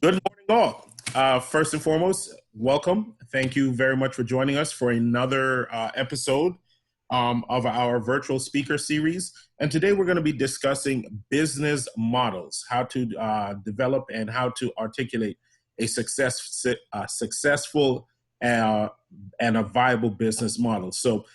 Good morning, all. First and foremost, welcome. Thank you very much for joining us for another episode of our virtual speaker series. And today we're going to be discussing business models, how to develop and how to articulate a successful and a viable business model. So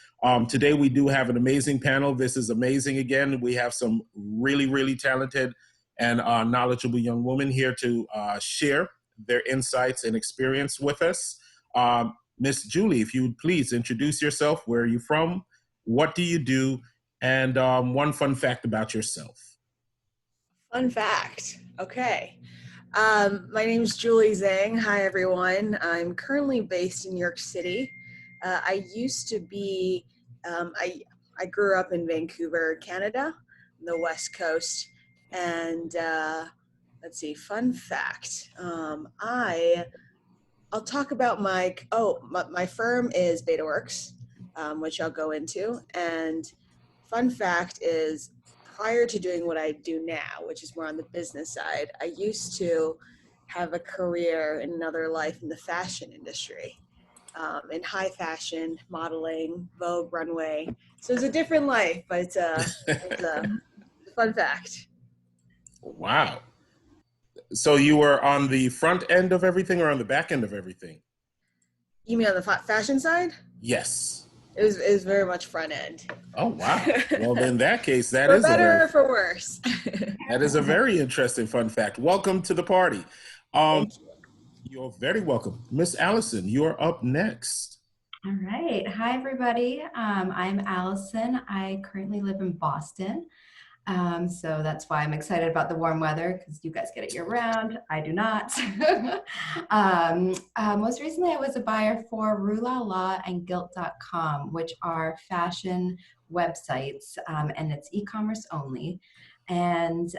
today we do have an amazing panel. This is amazing again. We have some really, really talented and knowledgeable young women here to share their insights and experience with us. Miss Julie, if you would please introduce yourself. Where are you from? What do you do? And one fun fact about yourself. Fun fact. Okay. My name is Julie Zhang. Hi, everyone. I'm currently based in New York City. I used to be, I grew up in Vancouver, Canada, on the West Coast. And let's see, fun fact. I'll talk about my firm is Betaworks, which I'll go into. And fun fact is, prior to doing what I do now, which is more on the business side, I used to have a career in another life in the fashion industry, in high fashion, modeling, Vogue, runway. So it's a different life, but it's a fun fact. Wow. So you were on the front end of everything or on the back end of everything? You mean on the fashion side? Yes. It was very much front end. Oh, wow. Well, in that case, that for is better or for worse. that is a very interesting fun fact. Welcome to the party. Thank you. You're very welcome. Miss Allison, you're up next. All right. Hi, everybody. I'm Allison. I currently live in Boston. So that's why I'm excited about the warm weather, because you guys get it year-round. I do not. Most recently, I was a buyer for Rulala and Gilt.com, which are fashion websites, and it's e-commerce only. And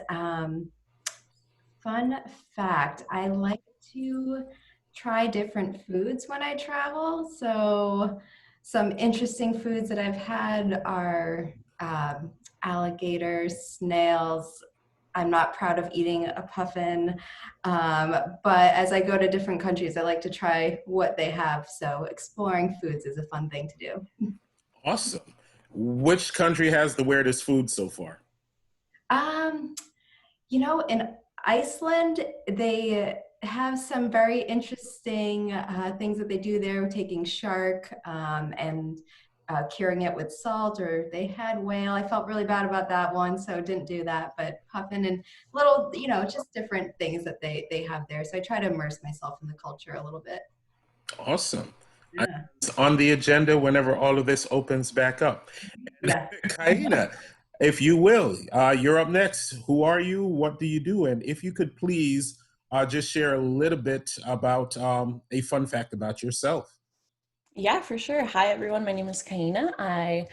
fun fact, I like to try different foods when I travel. So some interesting foods that I've had are alligators, snails. I'm not proud of eating a puffin, but as I go to different countries, I like to try what they have. So exploring foods is a fun thing to do. Awesome. Which country has the weirdest food so far? In Iceland, they have some very interesting things that they do there, taking shark and curing it with salt, or they had whale. I felt really bad about that one, so didn't do that, but puffin and little, just different things that they have there. So I try to immerse myself in the culture a little bit. Awesome. Yeah. It's on the agenda whenever all of this opens back up. Yeah. Kaina, if you will, you're up next. Who are you? What do you do? And if you could please just share a little bit about a fun fact about yourself. Yeah, for sure. Hi, everyone. My name is Kaina. I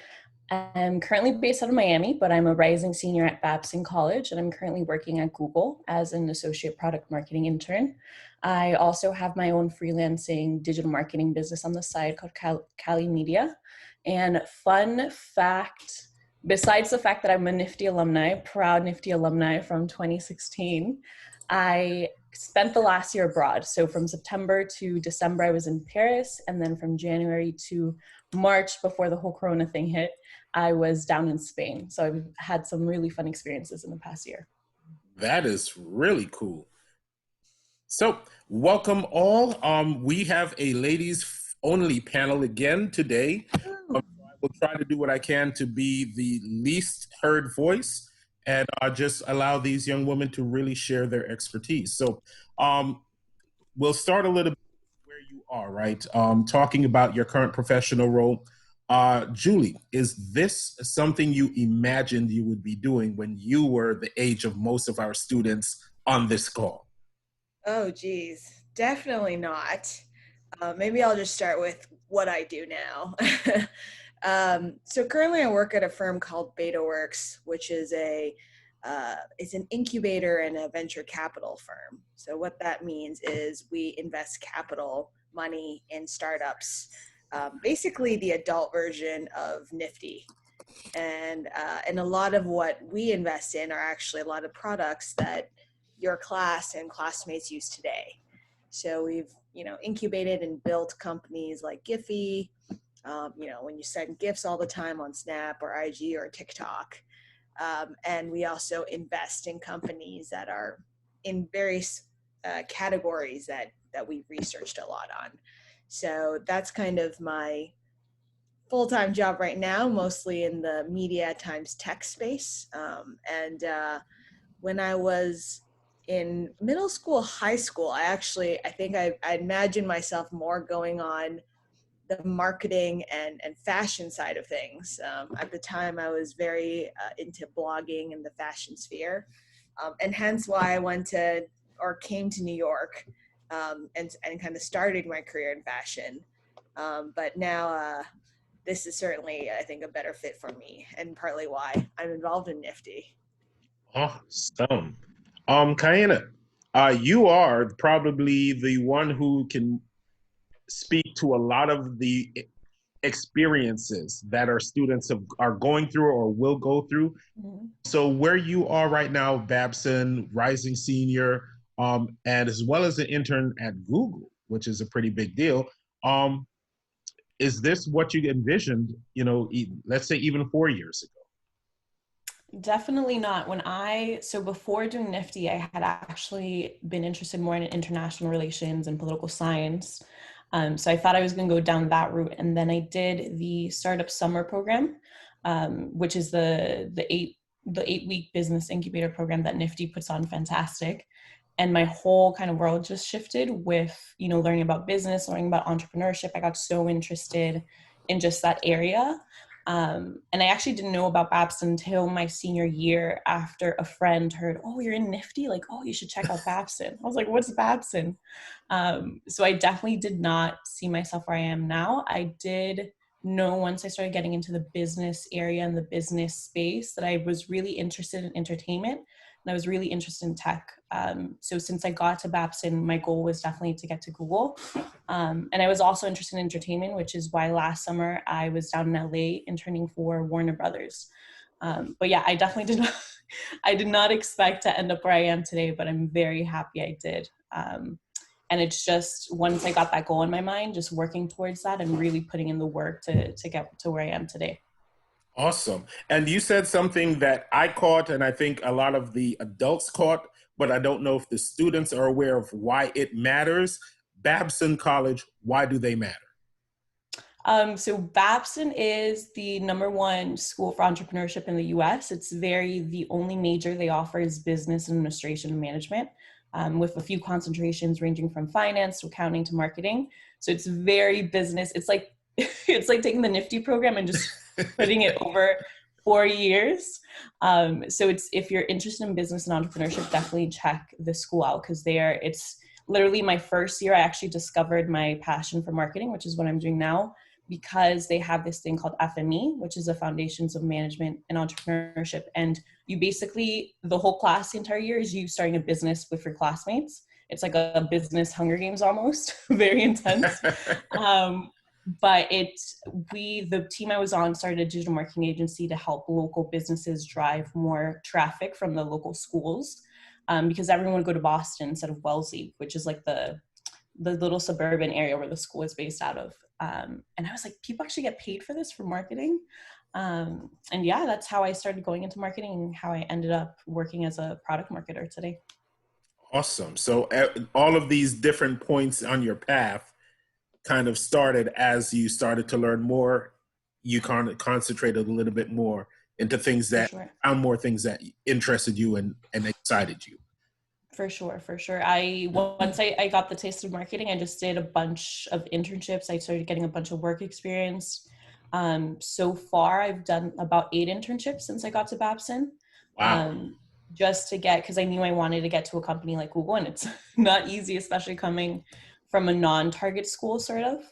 am currently based out of Miami, but I'm a rising senior at Babson College, and I'm currently working at Google as an associate product marketing intern. I also have my own freelancing digital marketing business on the side called Cali Media. And fun fact, besides the fact that I'm a NFTE alumni, proud NFTE alumni from 2016, I spent the last year abroad. So from September to December, I was in Paris. And then from January to March, before the whole Corona thing hit, I was down in Spain. So I've had some really fun experiences in the past year. That is really cool. So welcome all. We have a ladies only panel again today. I will try to do what I can to be the least heard voice and just allow these young women to really share their expertise. So we'll start a little bit where you are, right? Talking about your current professional role. Julie, is this something you imagined you would be doing when you were the age of most of our students on this call? Oh, geez. Definitely not. Maybe I'll just start with what I do now. So currently I work at a firm called Betaworks, which is it's an incubator and a venture capital firm. So what that means is we invest capital money in startups, basically the adult version of Nifty. And a lot of what we invest in are actually a lot of products that your class and classmates use today. So we've, incubated and built companies like Giphy, when you send GIFs all the time on Snap or IG or TikTok. And we also invest in companies that are in various categories that we've researched a lot on. So that's kind of my full-time job right now, mostly in the media times tech space. When I was in middle school, high school, I think I imagined myself more going on the marketing and fashion side of things. At the time, I was very into blogging in the fashion sphere, and hence why I came to New York, and kind of started my career in fashion. But now this is certainly, I think, a better fit for me, and partly why I'm involved in NFTE. Awesome. Kaina, you are probably the one who can speak to a lot of the experiences that our students are going through or will go through. Mm-hmm. So where you are right now, Babson, rising senior, and as well as an intern at Google, which is a pretty big deal. Is this what you envisioned, let's say even 4 years ago? Definitely not. So before doing NFTE, I had actually been interested more in international relations and political science. So I thought I was going to go down that route. And then I did the startup summer program, which is the 8-week business incubator program that NFTE puts on. Fantastic. And my whole kind of world just shifted with, learning about business, learning about entrepreneurship. I got so interested in just that area. And I actually didn't know about Babson until my senior year, after a friend heard, "Oh, you're in NFTE? Like, oh, you should check out Babson." I was like, "What's Babson?" So I definitely did not see myself where I am now. I did know once I started getting into the business area and the business space that I was really interested in entertainment, and I was really interested in tech. So since I got to Babson, my goal was definitely to get to Google. And I was also interested in entertainment, which is why last summer I was down in LA interning for Warner Brothers. But yeah, I definitely I did not expect to end up where I am today, but I'm very happy I did. And it's just, once I got that goal in my mind, just working towards that and really putting in the work to get to where I am today. Awesome. And you said something that I caught, and I think a lot of the adults caught, but I don't know if the students are aware of why it matters. Babson College, why do they matter? So Babson is the #1 school for entrepreneurship in the US. It's the only major they offer is business administration and management, with a few concentrations ranging from finance to accounting to marketing. So it's very business. It's like it's like taking the NFTE program and just putting it over 4 years. So if you're interested in business and entrepreneurship, definitely check the school out, because it's literally my first year. I actually discovered my passion for marketing, which is what I'm doing now, because they have this thing called FME, which is the Foundations of Management and Entrepreneurship. And you basically, the whole class, the entire year, is you starting a business with your classmates. It's like a business Hunger Games almost, very intense. But the team I was on started a digital marketing agency to help local businesses drive more traffic from the local schools, because everyone would go to Boston instead of Wellesley, which is like the little suburban area where the school is based out of. And I was like, people actually get paid for this, for marketing? And yeah, that's how I started going into marketing and how I ended up working as a product marketer today. Awesome. So all of these different points on your path kind of started as you started to learn more. You kind of concentrated a little bit more into things that found more things that interested you and excited you. For sure. Once I got the taste of marketing, I just did a bunch of internships. I started getting a bunch of work experience. So far, I've done about 8 internships since I got to Babson. Wow. Just to because I knew I wanted to get to a company like Google, and it's not easy, especially coming from a non-target school, sort of.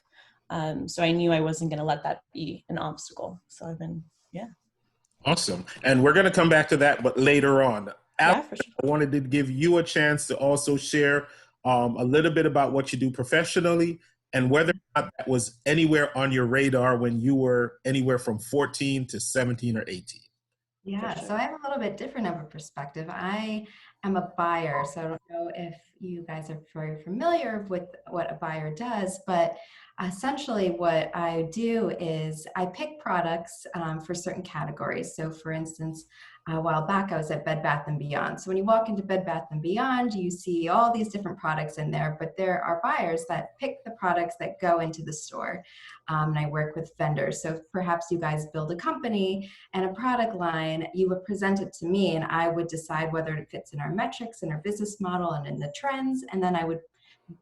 So I knew I wasn't going to let that be an obstacle. So yeah. Awesome. And we're going to come back to that, but later on. Yeah, for sure. I wanted to give you a chance to also share a little bit about what you do professionally, and whether or not that was anywhere on your radar when you were anywhere from 14 to 17 or 18. Yeah, so I have a little bit different of a perspective. I am a buyer. So I don't know if you guys are very familiar with what a buyer does, but essentially what I do is I pick products for certain categories. So for instance, a while back I was at Bed Bath & Beyond. So when you walk into Bed Bath & Beyond, you see all these different products in there, but there are buyers that pick the products that go into the store. And I work with vendors. So perhaps you guys build a company and a product line, you would present it to me and I would decide whether it fits in our metrics and our business model and in the trends. And then I would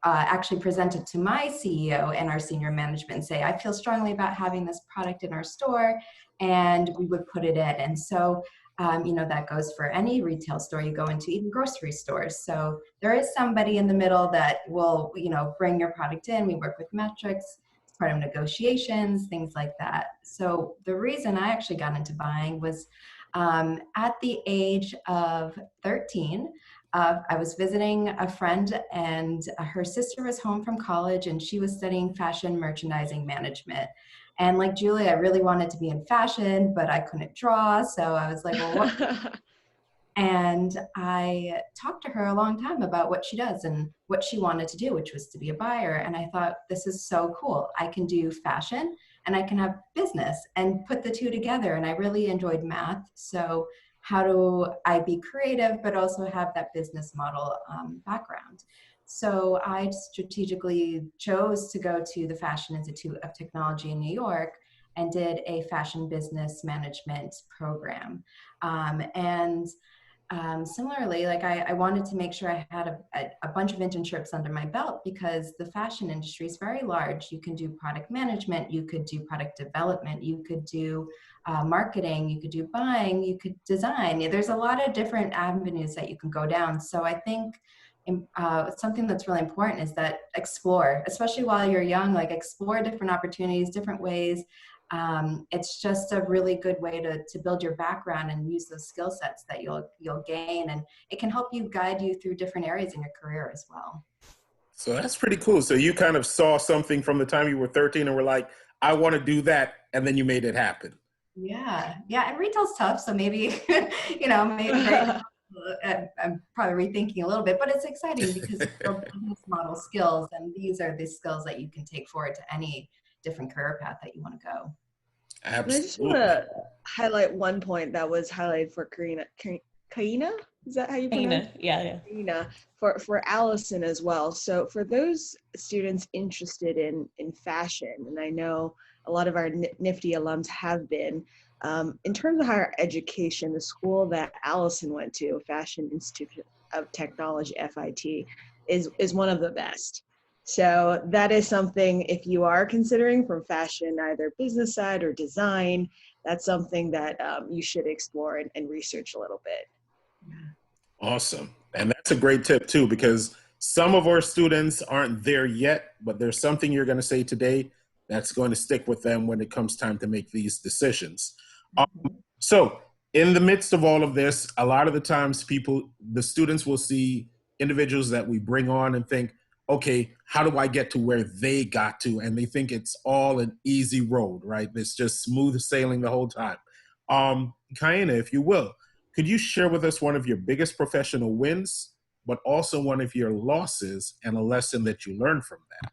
actually present it to my CEO and our senior management and say, I feel strongly about having this product in our store, and we would put it in. And so, that goes for any retail store you go into, even grocery stores. So there is somebody in the middle that will, bring your product in. We work with metrics, it's part of negotiations, things like that. So the reason I actually got into buying was at the age of 13, I was visiting a friend and her sister was home from college and she was studying fashion merchandising management. And like Julie, I really wanted to be in fashion, but I couldn't draw. So I was like, well, what? And I talked to her a long time about what she does and what she wanted to do, which was to be a buyer. And I thought, this is so cool. I can do fashion and I can have business and put the two together. And I really enjoyed math. So how do I be creative, but also have that business model background? So I strategically chose to go to the Fashion Institute of Technology in New York and did a fashion business management program. Similarly, like I wanted to make sure I had a bunch of internships under my belt because the fashion industry is very large. You can do product management, you could do product development, you could do marketing, you could do buying, you could design. There's a lot of different avenues that you can go down. So I think something that's really important is that explore, especially while you're young, like explore different opportunities, different ways. It's just a really good way to build your background and use those skill sets that you'll gain, and it can help you guide you through different areas in your career as well. So that's pretty cool. So you kind of saw something from the time you were 13 and were like, I want to do that. And then you made it happen. Yeah. And retail's tough. So maybe, maybe I'm probably rethinking a little bit, but it's exciting because it's business model skills, and these are the skills that you can take forward to any different career path that you want to go. Absolutely. I just want to highlight one point that was highlighted for Kaina. Is that how you pronounce it? Yeah. Kaina, for Allison as well. So for those students interested in fashion, and I know a lot of our nifty alums have been, in terms of higher education, the school that Allison went to, Fashion Institute of Technology, FIT, is one of the best. So that is something, if you are considering from fashion, either business side or design, that's something that you should explore and research a little bit. Awesome. And that's a great tip too, because some of our students aren't there yet, but there's something you're going to say today that's going to stick with them when it comes time to make these decisions. So in the midst of all of this, a lot of the times the students will see individuals that we bring on and think, okay, how do I get to where they got to? And they think it's all an easy road, right? It's just smooth sailing the whole time. Kaina, if you will, could you share with us one of your biggest professional wins, but also one of your losses and a lesson that you learned from that?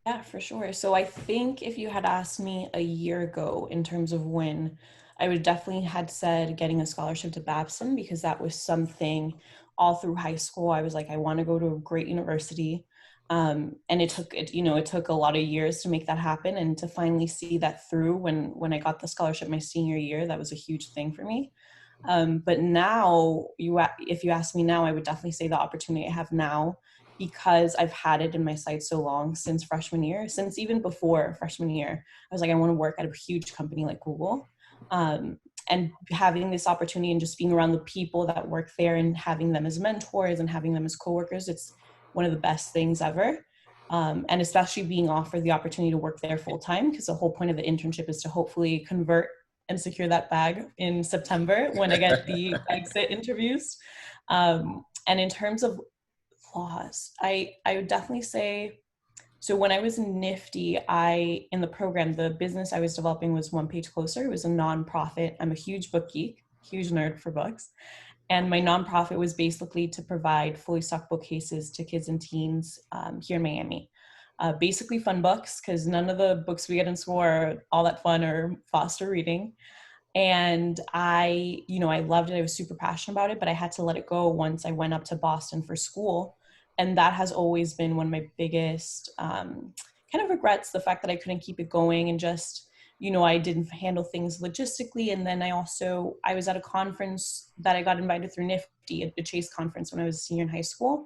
Yeah, for sure. So I think if you had asked me a year ago in terms of when, I would definitely had said getting a scholarship to Babson, because that was something all through high school. I was like, I want to go to a great university. And it took a lot of years to make that happen, and to finally see that through when I got the scholarship my senior year, that was a huge thing for me. But now, if you ask me now, I would definitely say the opportunity I have now, because I've had it in my sights so long since freshman year, since even before freshman year, I was like, I want to work at a huge company like Google. And having this opportunity and just being around the people that work there and having them as mentors and having them as coworkers, it's one of the best things ever. And especially being offered the opportunity to work there full time, because the whole point of the internship is to hopefully convert and secure that bag in September when I get the exit interviews. And in terms of flaws, I would definitely say, so when I was in Nifty, in the program, the business I was developing was One Page Closer. It was a nonprofit. I'm a huge book geek, huge nerd for books. And my nonprofit was basically to provide fully stocked bookcases to kids and teens here in Miami. Basically fun books, because none of the books we get in school are all that fun or foster reading. And I loved it. I was super passionate about it, but I had to let it go once I went up to Boston for school. And that has always been one of my biggest kind of regrets, the fact that I couldn't keep it going, and just, I didn't handle things logistically. And then I was at a conference that I got invited through NFTE, a Chase conference, when I was a senior in high school.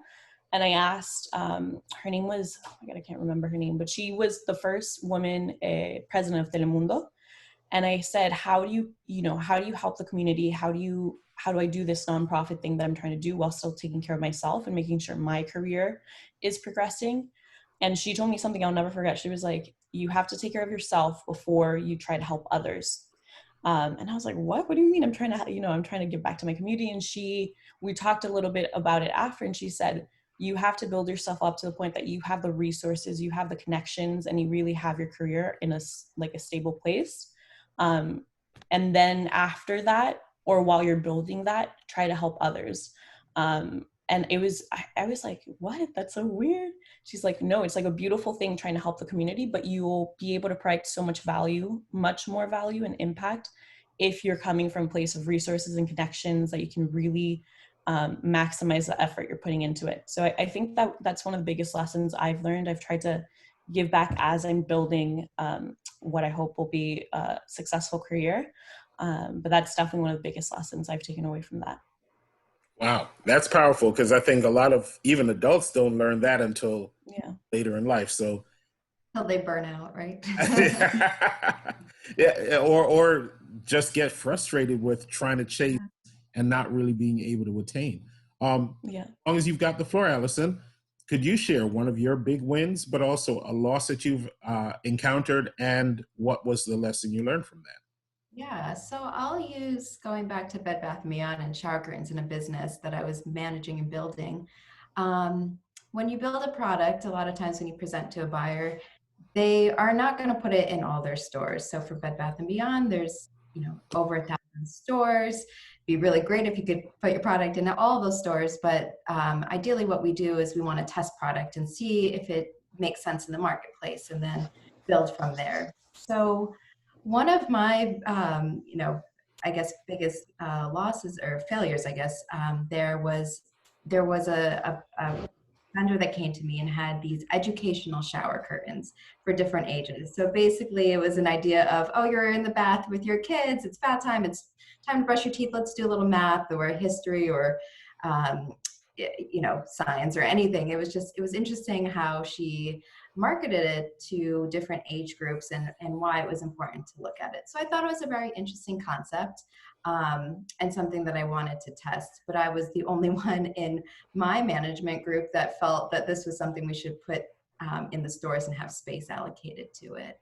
And I asked, her name was, oh my God, I can't remember her name, but she was the first woman president of Telemundo. And I said, how do you help the community? How do I do this nonprofit thing that I'm trying to do while still taking care of myself and making sure my career is progressing? And she told me something I'll never forget. She was like, you have to take care of yourself before you try to help others. And I was like, what do you mean? I'm trying to give back to my community. And we talked a little bit about it after, and she said, you have to build yourself up to the point that you have the resources, you have the connections, and you really have your career in a stable place. And then after that, or while you're building that, try to help others. And I was like, what? That's so weird. She's like, no, it's like a beautiful thing trying to help the community, but you'll be able to provide so much value, much more value and impact, if you're coming from a place of resources and connections that you can really maximize the effort you're putting into it. So I think that's one of the biggest lessons I've learned. I've tried to give back as I'm building what I hope will be a successful career. But that's definitely one of the biggest lessons I've taken away from that. Wow, that's powerful, because I think a lot of even adults don't learn that until later in life. So Until they burn out, right? yeah, or just get frustrated with trying to chase and not really being able to attain. As long as you've got the floor, Allison, could you share one of your big wins, but also a loss that you've encountered, and what was the lesson you learned from that? Yeah, so I'll use going back to Bed Bath & Beyond and shower curtains in a business that I was managing and building. When you build a product, a lot of times when you present to a buyer, they are not going to put it in all their stores. So for Bed Bath & Beyond, there's over 1,000 stores. It'd be really great if you could put your product into all those stores, but ideally what we do is we want to test product and see if it makes sense in the marketplace, and then build from there. So one of my, I guess biggest losses or failures, I guess, there was a vendor that came to me and had these educational shower curtains for different ages. So basically it was an idea of, oh, you're in the bath with your kids, it's bath time, it's time to brush your teeth, let's do a little math or history or science or anything. It was interesting how she marketed it to different age groups and why it was important to look at it. So I thought it was a very interesting concept and something that I wanted to test. But I was the only one in my management group that felt that this was something we should put in the stores and have space allocated to it.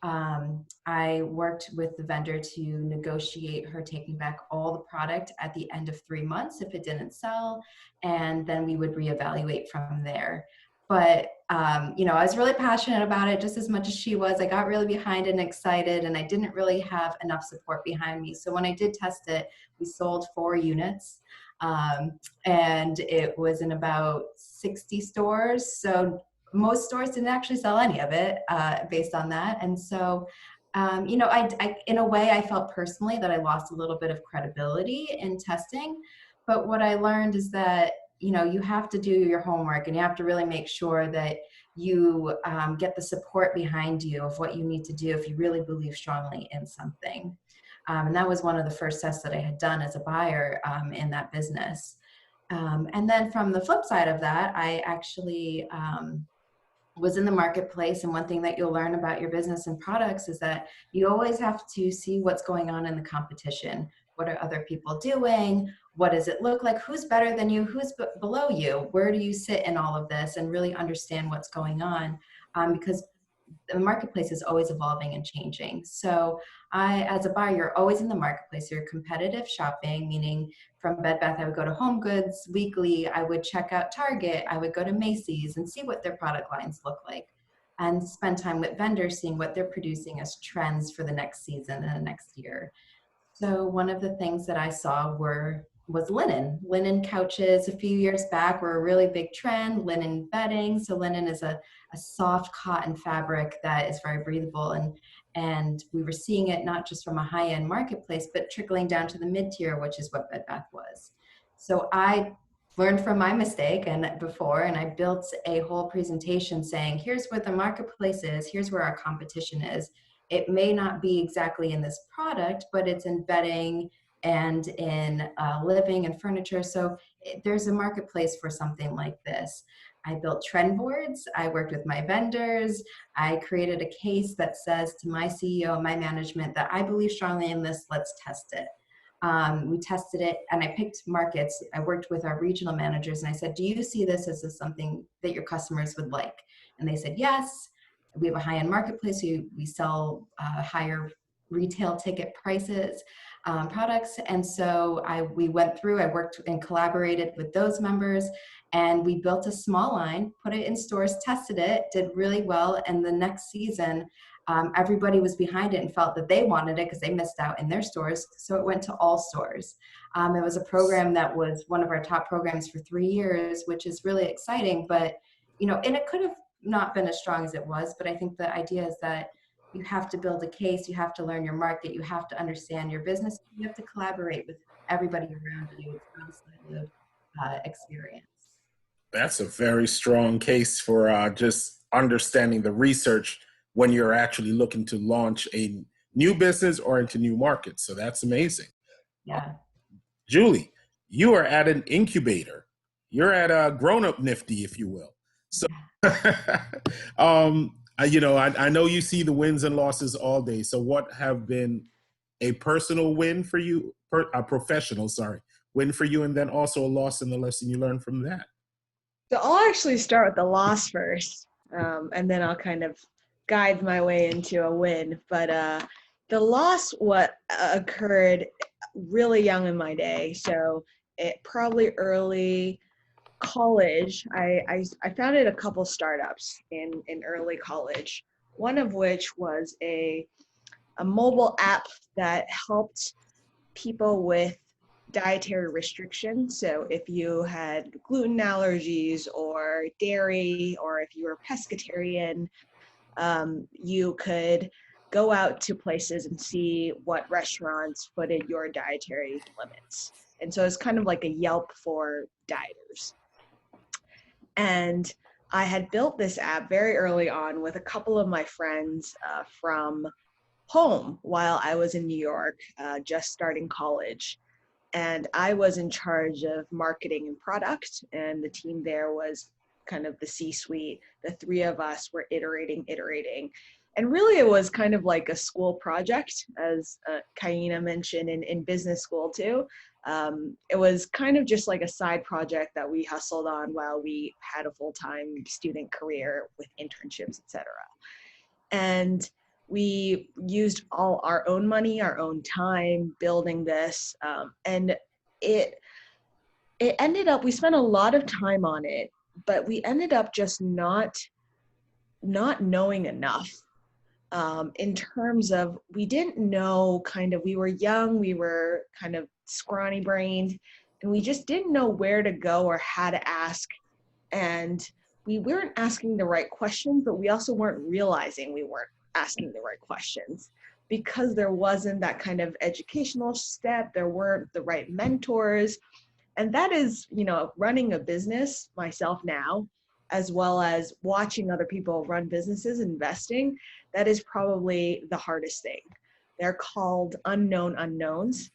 I worked with the vendor to negotiate her taking back all the product at the end of 3 months if it didn't sell, and then we would reevaluate from there. But, I was really passionate about it just as much as she was. I got really behind and excited, and I didn't really have enough support behind me. So when I did test it, we sold 4 units, and it was in about 60 stores. So most stores didn't actually sell any of it based on that. And so, I in a way, I felt personally that I lost a little bit of credibility in testing. But what I learned is that, you have to do your homework, and you have to really make sure that you get the support behind you of what you need to do if you really believe strongly in something. And that was one of the first tests that I had done as a buyer in that business. And then from the flip side of that, I actually was in the marketplace. And one thing that you'll learn about your business and products is that you always have to see what's going on in the competition. What are other people doing? What does it look like? Who's better than you? Who's below you? Where do you sit in all of this? And really understand what's going on, because the marketplace is always evolving and changing. So as a buyer, you're always in the marketplace. You're competitive shopping, meaning from Bed Bath, I would go to Home Goods weekly. I would check out Target. I would go to Macy's and see what their product lines look like, and spend time with vendors, seeing what they're producing as trends for the next season and the next year. So one of the things that I saw were was linen. Linen couches a few years back were a really big trend, linen bedding. So linen is a soft cotton fabric that is very breathable. And we were seeing it not just from a high-end marketplace, but trickling down to the mid-tier, which is what Bed Bath was. So I learned from my mistake and I built a whole presentation saying, here's what the marketplace is, here's where our competition is. It may not be exactly in this product, but it's in bedding and in living and furniture. So there's a marketplace for something like this. I built trend boards. I worked with my vendors. I created a case that says to my CEO and my management that I believe strongly in this, let's test it. We tested it and I picked markets. I worked with our regional managers and I said, do you see this as something that your customers would like? And they said, yes. We have a high-end marketplace. We sell higher retail ticket prices products. And so we went through, I worked and collaborated with those members and we built a small line, put it in stores, tested it, did really well. And the next season, everybody was behind it and felt that they wanted it because they missed out in their stores. So it went to all stores. It was a program that was one of our top programs for 3 years, which is really exciting. But, and it could have not been as strong as it was. But I think the idea is that you have to build a case, you have to learn your market, you have to understand your business, you have to collaborate with everybody around you. It's not a siloed experience. That's a very strong case for just understanding the research when you're actually looking to launch a new business or into new markets. So that's amazing. Yeah. Julie, you are at an incubator. You're at a grown-up Nifty, if you will. So, I know you see the wins and losses all day. So what have been a personal win for you, a professional, win for you, and then also a loss and the lesson you learned from that? So I'll actually start with the loss first, and then I'll kind of guide my way into a win. But the loss occurred really young in my day. So it probably early college. I founded a couple startups in early college. One of which was a mobile app that helped people with dietary restrictions. So if you had gluten allergies or dairy, or if you were pescatarian, you could go out to places and see what restaurants footed your dietary limits. And so it's kind of like a Yelp for dieters. And I had built this app very early on with a couple of my friends from home while I was in New York, just starting college. And I was in charge of marketing and product, and the team there was kind of the C-suite. The three of us were iterating. And really it was kind of like a school project, as Kaina mentioned in business school too. It was kind of just like a side project that we hustled on while we had a full-time student career with internships, etc. And we used all our own money, our own time building this. And it ended up, we spent a lot of time on it, but we ended up just not knowing enough in terms of, we didn't know we were young, we were kind of scrawny brained, and we just didn't know where to go or how to ask. And we weren't asking the right questions, but we also weren't realizing we weren't asking the right questions because there wasn't that kind of educational step. There weren't the right mentors. And that is, running a business myself now, as well as watching other people run businesses, investing, that is probably the hardest thing. They're called unknown unknowns.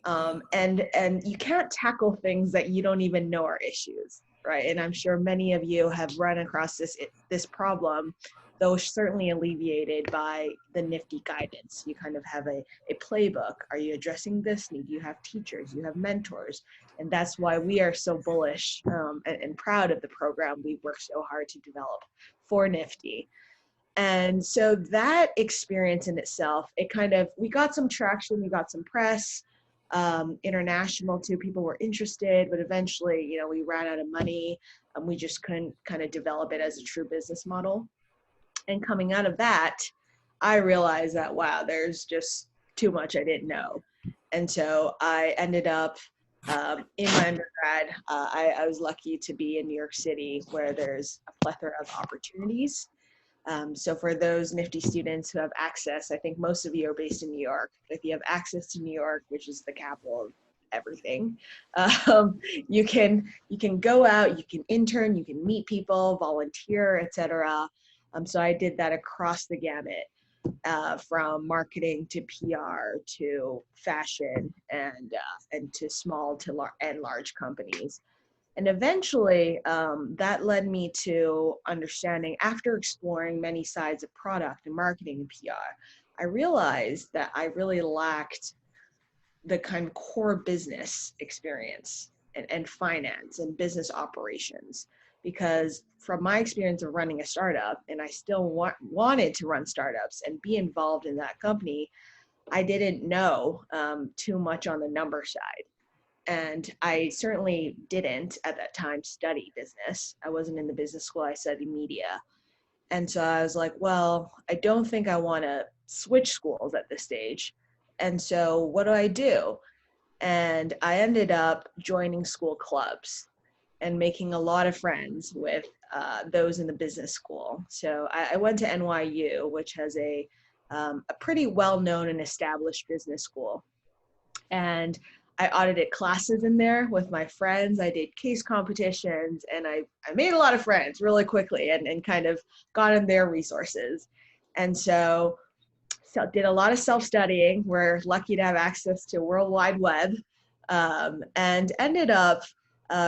And you can't tackle things that you don't even know are issues, right? And I'm sure many of you have run across this problem, though certainly alleviated by the Nifty guidance. You kind of have a playbook. Are you addressing this need? You have teachers, you have mentors. And that's why we are so bullish and proud of the program we worked so hard to develop for Nifty. And so that experience in itself, we got some traction, we got some press, international too, people were interested, but eventually, we ran out of money and we just couldn't kind of develop it as a true business model. And coming out of that, I realized that, wow, there's just too much I didn't know. And so I ended up in my undergrad, I was lucky to be in New York City, where there's a plethora of opportunities. So for those nifty students who have access, I think most of you are based in New York. If you have access to New York, which is the capital of everything, you can go out, you can intern, you can meet people, volunteer, etc. So I did that across the gamut, from marketing to PR to fashion and to small to large companies. And eventually, that led me to understanding, after exploring many sides of product and marketing and PR, I realized that I really lacked the kind of core business experience and finance and business operations. Because from my experience of running a startup, and I still wanted to run startups and be involved in that company, I didn't know too much on the number side. And I certainly didn't at that time study business. I wasn't in the business school, I studied media. And so I was like, well, I don't think I want to switch schools at this stage. And so what do I do? And I ended up joining school clubs and making a lot of friends with those in the business school. So I went to NYU, which has a pretty well-known and established business school. And I audited classes in there with my friends. I did case competitions, and I made a lot of friends really quickly and kind of got in their resources. And so did a lot of self-studying. We're lucky to have access to World Wide Web, and ended up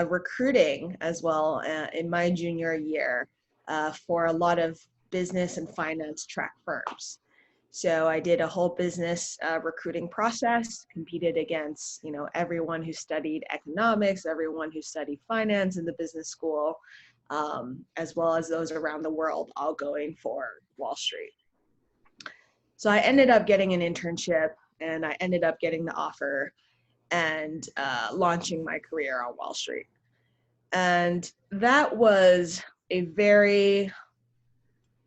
recruiting as well in my junior year for a lot of business and finance track firms. So I did a whole business recruiting process, competed against, everyone who studied economics, everyone who studied finance in the business school, as well as those around the world, all going for Wall Street. So I ended up getting an internship, and I ended up getting the offer and launching my career on Wall Street. And that was a very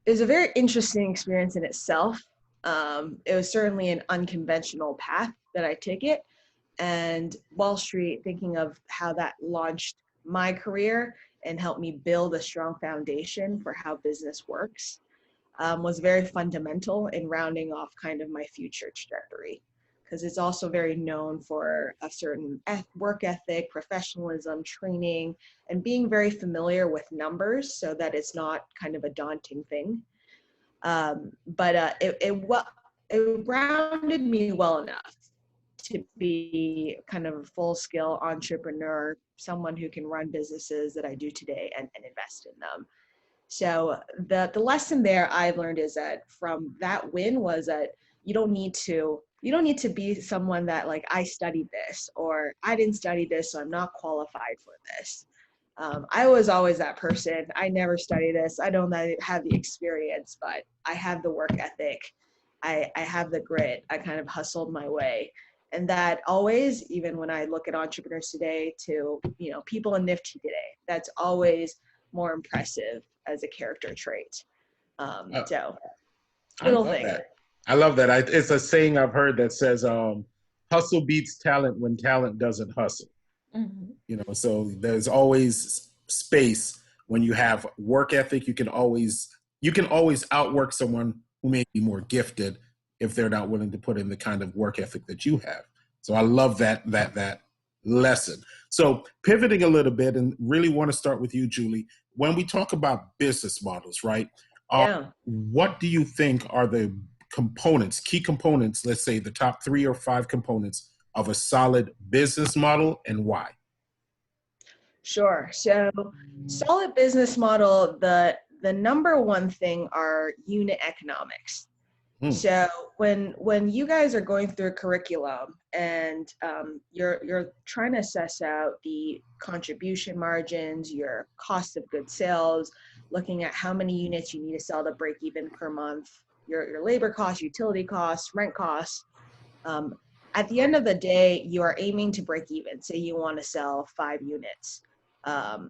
interesting experience in itself. It was certainly an unconventional path that I took it. And Wall Street, thinking of how that launched my career and helped me build a strong foundation for how business works, was very fundamental in rounding off kind of my future trajectory, because it's also very known for a certain work ethic, professionalism, training, and being very familiar with numbers so that it's not kind of a daunting thing. But it rounded me well enough to be kind of a full-scale entrepreneur, someone who can run businesses that I do today and invest in them. So the lesson there I've learned is that from that win was that you don't need to be someone that, like, I studied this, or I didn't study this, so I'm not qualified for this. I was always that person. I never studied this. I don't have the experience, but I have the work ethic. I have the grit. I kind of hustled my way. And that always, even when I look at entrepreneurs today to, people in Nifty today, that's always more impressive as a character trait. So little thing. I love that. It's a saying I've heard that says, hustle beats talent when talent doesn't hustle. Mm-hmm. So there's always space when you have work ethic. You can always outwork someone who may be more gifted if they're not willing to put in the kind of work ethic that you have. So I love that lesson. So pivoting a little bit, and really want to start with you, Julie. When we talk about business models, right? What do you think are the key components, let's say the top 3 or 5 components of a solid business model, and why? Sure. So solid business model, the number one thing are unit economics. So when you guys are going through a curriculum and you're trying to assess out the contribution margins, your cost of goods sales, looking at how many units you need to sell to break even per month, your labor costs, utility costs, rent costs. At the end of the day, you are aiming to break even. Say you want to sell 5 units. And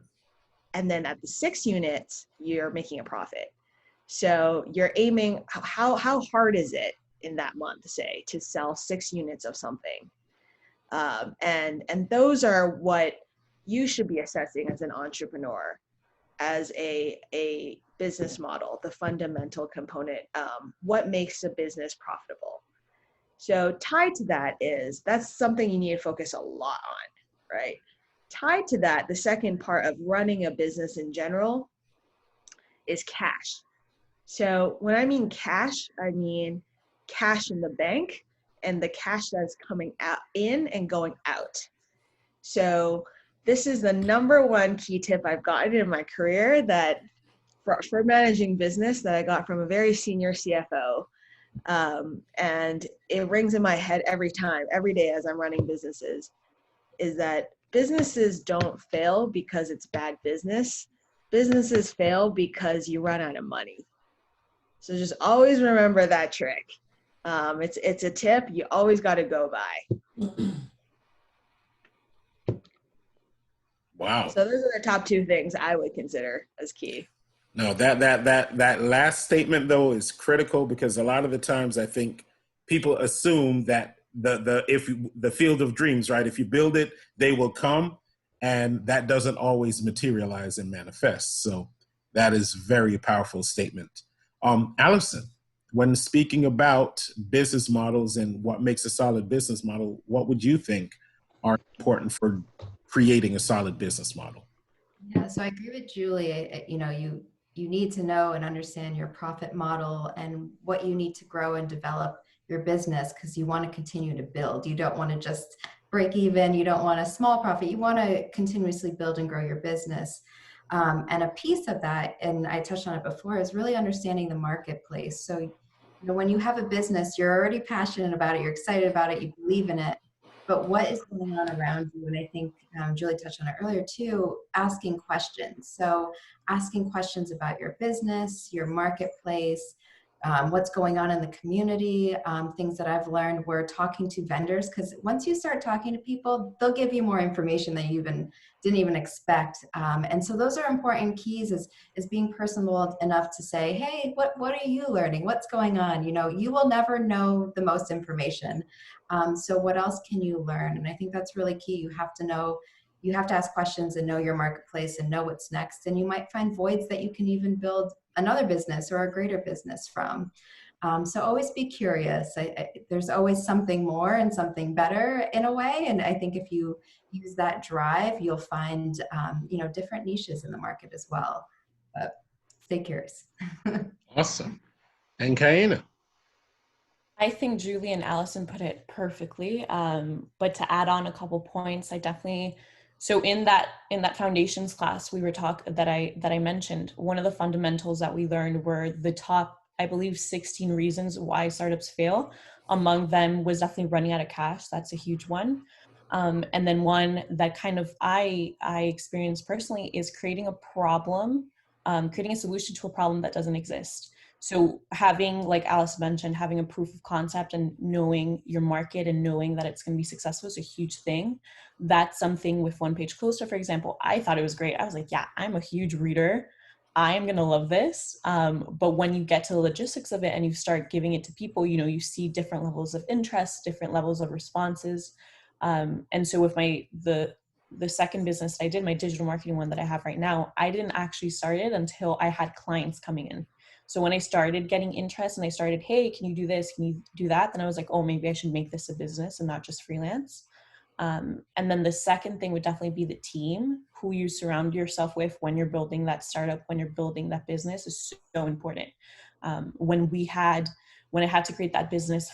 then at the 6 units, you're making a profit. So you're aiming, how hard is it in that month, say, to sell 6 units of something? And those are what you should be assessing as an entrepreneur, as a business model, the fundamental component, what makes a business profitable. So tied to that that's something you need to focus a lot on, right? Tied to that, the second part of running a business in general is cash. So when I mean cash in the bank and the cash that's coming out in and going out. So this is the number one key tip I've gotten in my career that for managing business that I got from a very senior CFO. And it rings in my head every day as I'm running businesses, is that businesses don't fail because it's bad business. Businesses fail because you run out of money. So just always remember that trick. It's a tip you always got to go by. Wow. So those are the top two things I would consider as key. No, that last statement though is critical, because a lot of the times I think people assume that the field of dreams, right? If you build it, they will come, and that doesn't always materialize and manifest. So that is very powerful statement. Allison, when speaking about business models and what makes a solid business model, what would you think are important for creating a solid business model? Yeah, so I agree with Julie. You need to know and understand your profit model and what you need to grow and develop your business, because you want to continue to build. You don't want to just break even. You don't want a small profit. You want to continuously build and grow your business. And a piece of that, and I touched on it before, is really understanding the marketplace. So, when you have a business, you're already passionate about it. You're excited about it. You believe in it. But what is going on around you? And I think Julie touched on it earlier too, asking questions. So asking questions about your business, your marketplace, what's going on in the community. Things that I've learned were talking to vendors, because once you start talking to people, they'll give you more information than you didn't even expect. And so those are important keys, is being personable enough to say, hey, what are you learning? What's going on? You will never know the most information. So what else can you learn? And I think that's really key. You have to ask questions and know your marketplace and know what's next. And you might find voids that you can even build another business or a greater business from. So always be curious. There's always something more and something better in a way. And I think if you use that drive, you'll find, different niches in the market as well. But stay curious. Awesome. And Kaina? I think Julie and Allison put it perfectly. But to add on a couple points, so in that foundations class that I mentioned, one of the fundamentals that we learned were the top, I believe, 16 reasons why startups fail. Among them was definitely running out of cash. That's a huge one. And then one that kind of I experienced personally is creating a solution to a problem that doesn't exist. So having, like Alice mentioned, having a proof of concept and knowing your market and knowing that it's going to be successful is a huge thing. That's something with One Page Closer, for example, I thought it was great. I was like, yeah, I'm a huge reader. I am going to love this. But when you get to the logistics of it and you start giving it to people, you see different levels of interest, different levels of responses. And so with the second business I did, my digital marketing one that I have right now, I didn't actually start it until I had clients coming in. So when I started getting interest and I started, hey, can you do this? Can you do that? Then I was like, oh, maybe I should make this a business and not just freelance. And then the second thing would definitely be the team who you surround yourself with when you're building that startup, when you're building that business is so important. When I had to create that business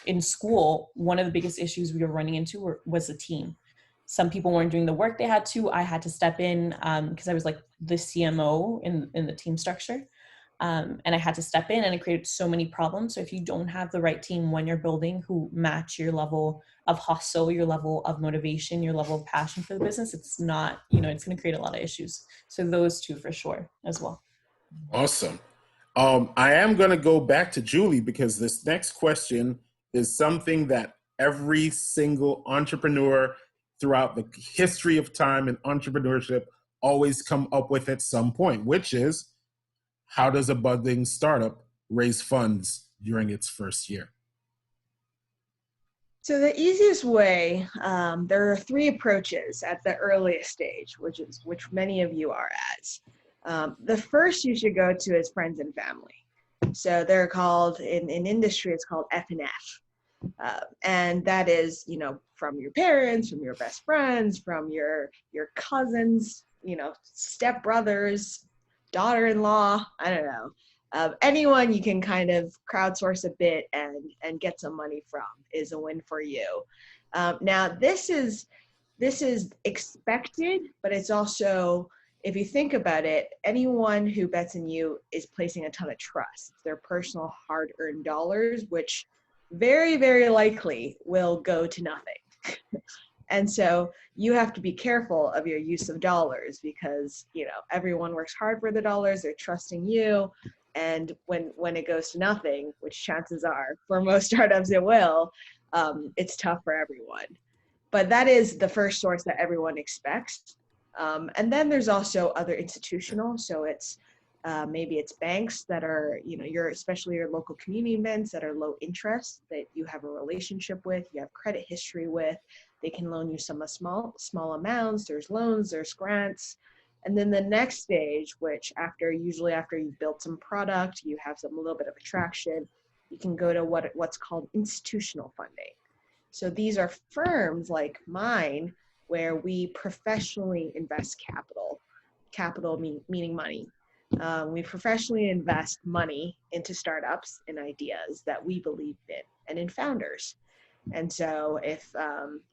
in school, one of the biggest issues we were running into was the team. Some people weren't doing the work they had to. I had to step in because I was like the CMO in the team structure. And I had to step in, and it created so many problems. So if you don't have the right team when you're building who match your level of hustle, your level of motivation, your level of passion for the business, it's not, it's going to create a lot of issues. So those two for sure as well. Awesome. I am going to go back to Julie, because this next question is something that every single entrepreneur throughout the history of time in entrepreneurship always come up with at some point, which is, how does a budding startup raise funds during its first year? So the easiest way, there are three approaches at the earliest stage, which many of you are at. The first you should go to is friends and family. So they're called, in industry, it's called F&F. And that is, from your parents, from your best friends, from your cousins, stepbrothers, daughter-in-law, I don't know. Anyone you can kind of crowdsource a bit and get some money from is a win for you. Now, this is expected, but it's also, if you think about it, anyone who bets in you is placing a ton of trust. Their personal hard-earned dollars, which very, very likely will go to nothing. And so you have to be careful of your use of dollars because, everyone works hard for the dollars, they're trusting you. And when it goes to nothing, which chances are for most startups it will, it's tough for everyone. But that is the first source that everyone expects. And then there's also other institutional. So it's maybe it's banks that are, especially your local community banks that are low interest, that you have a relationship with, you have credit history with. They can loan you some small amounts. There's loans, there's grants. And then the next stage, which usually after you've built some product, you have a little bit of attraction, you can go to what's called institutional funding. So these are firms like mine where we professionally invest capital meaning money. We professionally invest money into startups and ideas that we believe in and in founders. And so if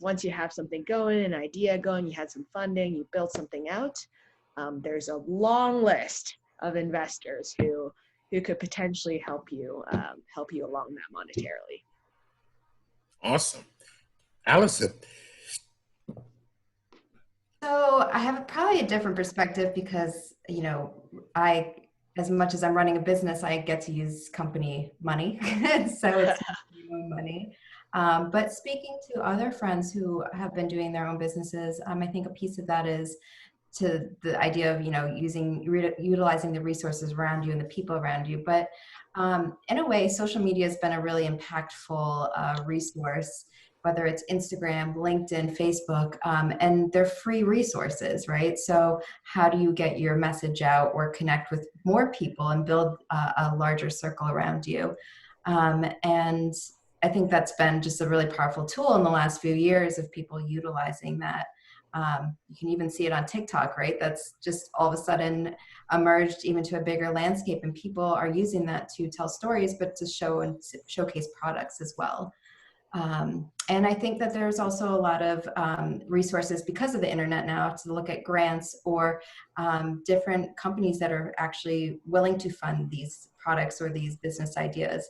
once you have something going, an idea going, you had some funding, you built something out, there's a long list of investors who could potentially help you along that monetarily. Awesome. Allison. So I have probably a different perspective because, as much as I'm running a business, I get to use company money. So it's my own money. But speaking to other friends who have been doing their own businesses, I think a piece of that is to the idea of, utilizing the resources around you and the people around you. But in a way, social media has been a really impactful resource, whether it's Instagram, LinkedIn, Facebook, and they're free resources, right? So how do you get your message out or connect with more people and build a larger circle around you? And I think that's been just a really powerful tool in the last few years of people utilizing that. You can even see it on TikTok, right? That's just all of a sudden emerged even to a bigger landscape, and people are using that to tell stories, but to show and showcase products as well. And I think that there's also a lot of resources because of the internet now to look at grants or different companies that are actually willing to fund these products or these business ideas.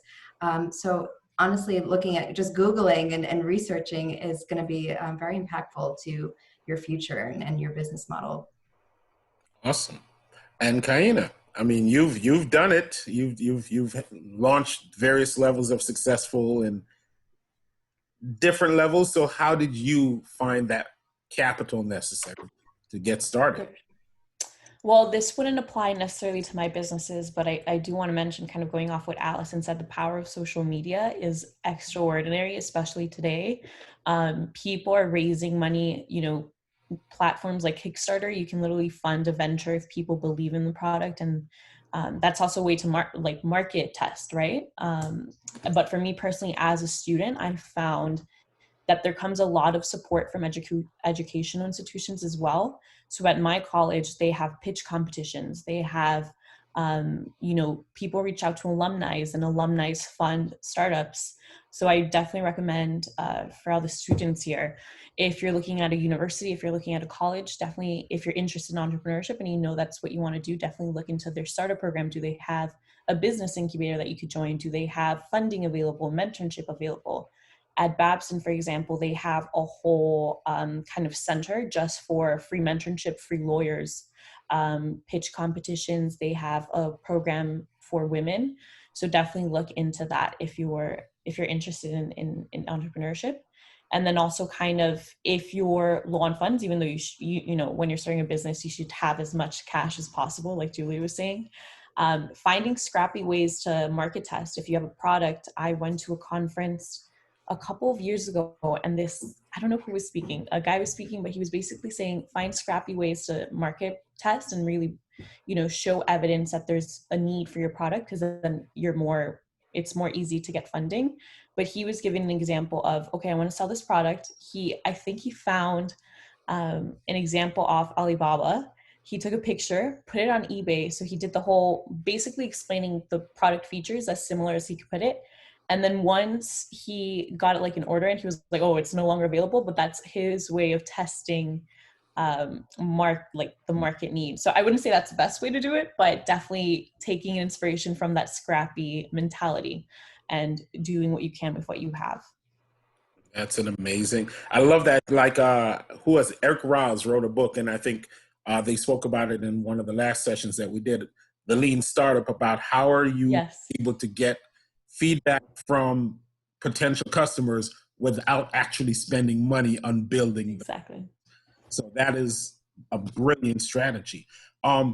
So honestly, looking at just Googling and researching is going to be very impactful to your future and your business model. Awesome. And Kaina, you've done it. You've launched various levels of successful and different levels. So how did you find that capital necessary to get started? Well, this wouldn't apply necessarily to my businesses, but I do want to mention, kind of going off what Allison said, the power of social media is extraordinary, especially today. People are raising money, platforms like Kickstarter, you can literally fund a venture if people believe in the product. And that's also a way to market test, right? But for me personally, as a student, I found that there comes a lot of support from educational institutions as well. So at my college, they have pitch competitions. They have, people reach out to alumni and alumni fund startups. So I definitely recommend for all the students here, if you're looking at a university, if you're looking at a college, definitely if you're interested in entrepreneurship and that's what you want to do, definitely look into their startup program. Do they have a business incubator that you could join? Do they have funding available, mentorship available? At Babson, for example, they have a whole kind of center just for free mentorship, free lawyers, pitch competitions. They have a program for women. So definitely look into that if you're interested in entrepreneurship. And then also kind of if you're low on funds, even though when you're starting a business, you should have as much cash as possible, like Julie was saying. Finding scrappy ways to market test. If you have a product, I went to a conference a couple of years ago, and this, I don't know who was speaking, a guy was speaking, but he was basically saying, find scrappy ways to market test and really, show evidence that there's a need for your product, because then it's more easy to get funding. But he was giving an example of, okay, I want to sell this product. I think he found an example off Alibaba. He took a picture, put it on eBay. So he did the whole, basically explaining the product features as similar as he could put it. And then once he got it like an order and he was like, oh, it's no longer available, but that's his way of testing the market need. So I wouldn't say that's the best way to do it, but definitely taking inspiration from that scrappy mentality and doing what you can with what you have. That's an amazing. I love that. Like, who was Eric Rouse wrote a book, and I think they spoke about it in one of the last sessions that we did, the Lean Startup, about how are you able to get feedback from potential customers without actually spending money on building them. Exactly. So that is a brilliant strategy.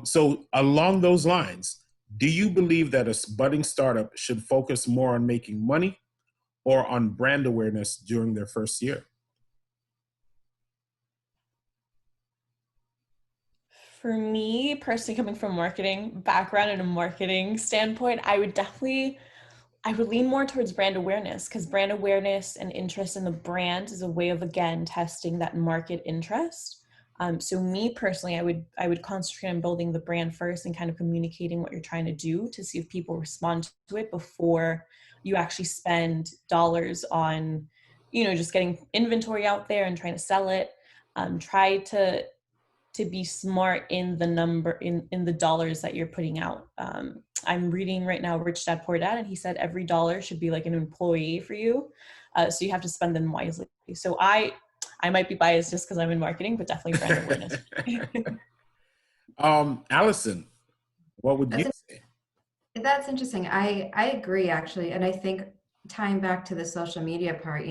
So along those lines, do you believe that a budding startup should focus more on making money or on brand awareness during their first year? For me personally, coming from marketing background and a marketing standpoint, I would lean more towards brand awareness, because brand awareness and interest in the brand is a way of, again, testing that market interest. So me personally, I would concentrate on building the brand first and kind of communicating what you're trying to do to see if people respond to it before you actually spend dollars on, just getting inventory out there and trying to sell it. Try to be smart in the dollars that you're putting out. I'm reading right now Rich Dad Poor Dad, and he said every dollar should be like an employee for you. So you have to spend them wisely. So I might be biased just because I'm in marketing, but definitely brand awareness. Allison, what would you say? That's interesting. I agree, actually. And I think tying back to the social media part,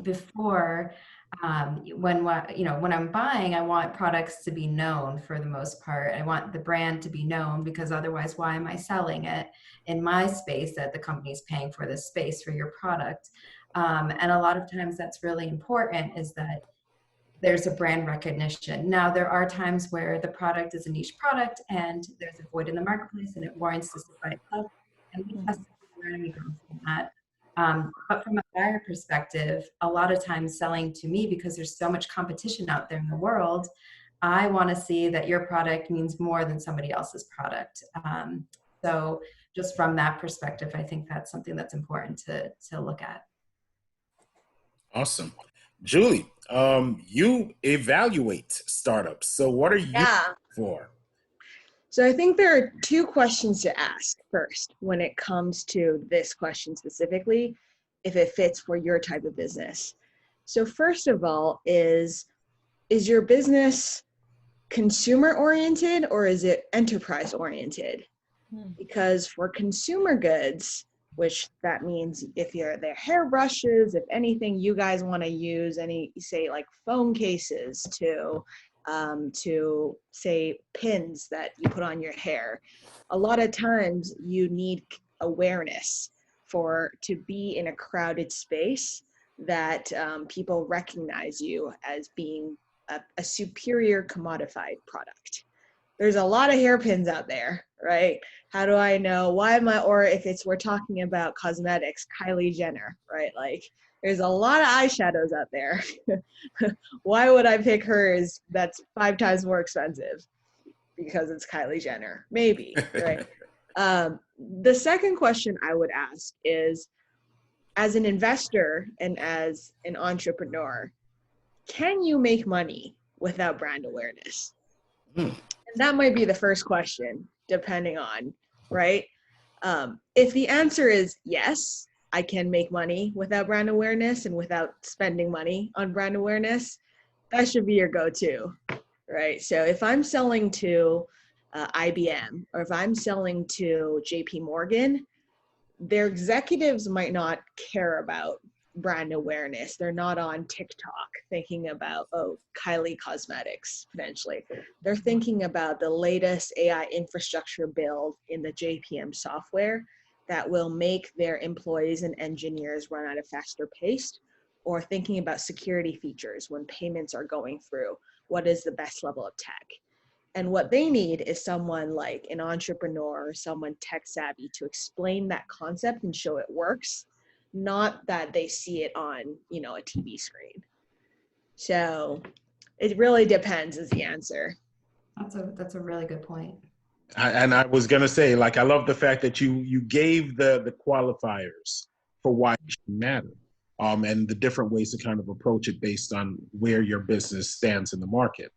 before when I'm buying, I want products to be known for the most part. I want the brand to be known, because otherwise, why am I selling it in my space that the company's paying for this space for your product? And a lot of times that's really important, is that there's a brand recognition. Now, there are times where the product is a niche product and there's a void in the marketplace and it warrants to sit by itself. And we test and we go from that. But from a buyer perspective, a lot of times selling to me, because there's so much competition out there in the world, I want to see that your product means more than somebody else's product. So just from that perspective, I think that's something that's important to look at. Awesome. Julie, you evaluate startups. So what are you for? So I think there are two questions to ask first when it comes to this question specifically, if it fits for your type of business. So first of all, is your business consumer oriented or is it enterprise oriented? Because for consumer goods, which that means if they're hairbrushes, if anything you guys want to use, any, say, like phone cases to say pins that you put on your hair, a lot of times you need awareness to be in a crowded space that people recognize you as being a superior commodified product. There's a lot of hairpins out there, right? How do I know or if we're talking about cosmetics, Kylie Jenner, right? Like, there's a lot of eyeshadows out there. Why would I pick hers that's 5 times more expensive? Because it's Kylie Jenner, maybe, right? The second question I would ask is, as an investor and as an entrepreneur, can you make money without brand awareness? And that might be the first question, depending on, right? If the answer is yes, I can make money without brand awareness and without spending money on brand awareness, that should be your go-to, right? So if I'm selling to IBM or if I'm selling to JP Morgan, their executives might not care about brand awareness. They're not on TikTok thinking about, Kylie Cosmetics, potentially. They're thinking about the latest AI infrastructure build in the JPM software that will make their employees and engineers run at a faster pace, or thinking about security features when payments are going through. What is the best level of tech? And what they need is someone like an entrepreneur or someone tech savvy to explain that concept and show it works, not that they see it on, you know, a TV screen. So it really depends is the answer. That's a really good point. And I was going to say, like, I love the fact that you gave the qualifiers for why it should matter, and the different ways to kind of approach it based on where your business stands in the market.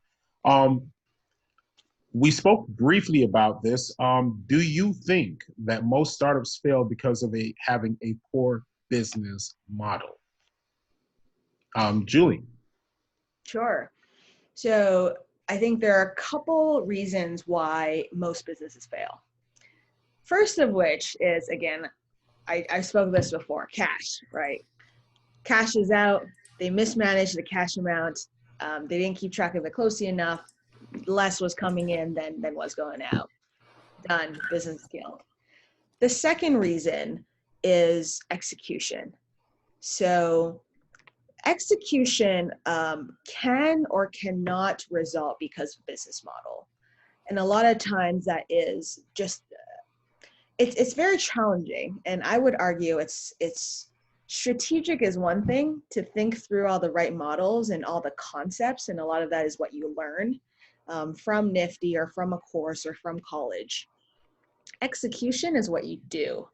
We spoke briefly about this. Do you think that most startups fail because of having a poor business model? Julie. Sure. So I think there are a couple reasons why most businesses fail. First of which is, again, I spoke of this before, cash, right? Cash is out, they mismanaged the cash amount, they didn't keep track of it closely enough, less was coming in than was going out. Done, business killed. The second reason is execution. So execution can or cannot result because of business model. And a lot of times that is just, it's very challenging. And I would argue it's strategic is one thing, to think through all the right models and all the concepts. And a lot of that is what you learn from NFTE or from a course or from college. Execution is what you do.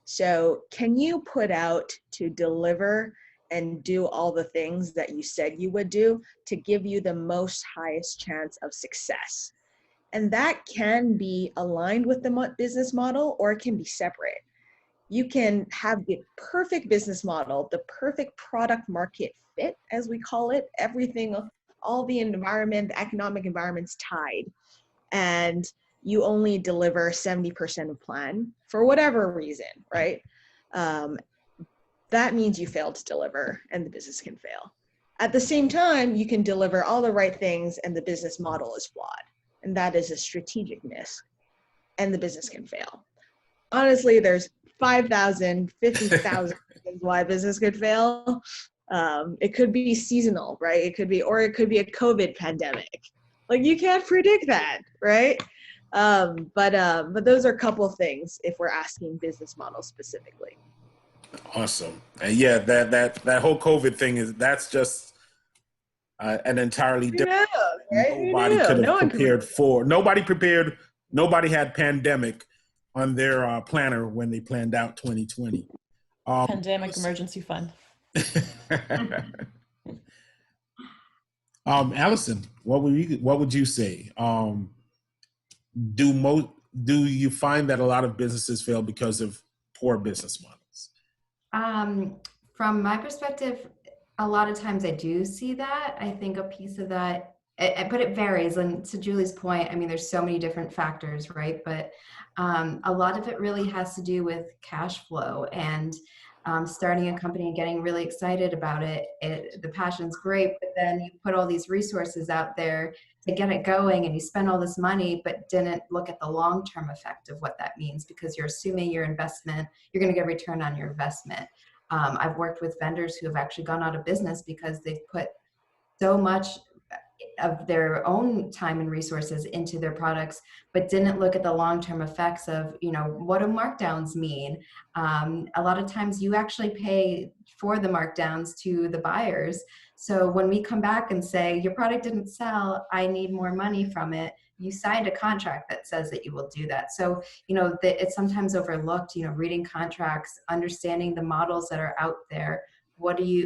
So can you put out to deliver and do all the things that you said you would do to give you the most highest chance of success? And that can be aligned with the business model, or it can be separate. You can have the perfect business model, the perfect product market fit, as we call it, everything, all the environment, the economic environment's tied, and you only deliver 70% of plan for whatever reason, right? That means you failed to deliver and the business can fail. At the same time, you can deliver all the right things and the business model is flawed. And that is a strategic miss and the business can fail. Honestly, there's 5,000, 50,000 reasons why business could fail. It could be seasonal, right? It could be a COVID pandemic. Like, you can't predict that, right? But those are a couple of things if we're asking business models specifically. Awesome. And yeah, that whole COVID thing that's just an entirely different. Right? Nobody could have prepared for. Nobody had pandemic on their planner when they planned out 2020. Pandemic emergency fund. Allison, what would you say? Do you find that a lot of businesses fail because of poor business models? From my perspective, a lot of times I do see that. I think a piece of that, but it varies. And to Julie's point, I mean, there's so many different factors, right? But a lot of it really has to do with cash flow and starting a company and getting really excited about it. The passion's great, but then you put all these resources out there to get it going and you spend all this money, but didn't look at the long-term effect of what that means, because you're assuming your investment, you're going to get a return on your investment. I've worked with vendors who have actually gone out of business because they've put so much of their own time and resources into their products, but didn't look at the long-term effects of, what do markdowns mean? A lot of times you actually pay for the markdowns to the buyers. So when we come back and say, your product didn't sell, I need more money from it, you signed a contract that says that you will do that. So, it's sometimes overlooked, reading contracts, understanding the models that are out there.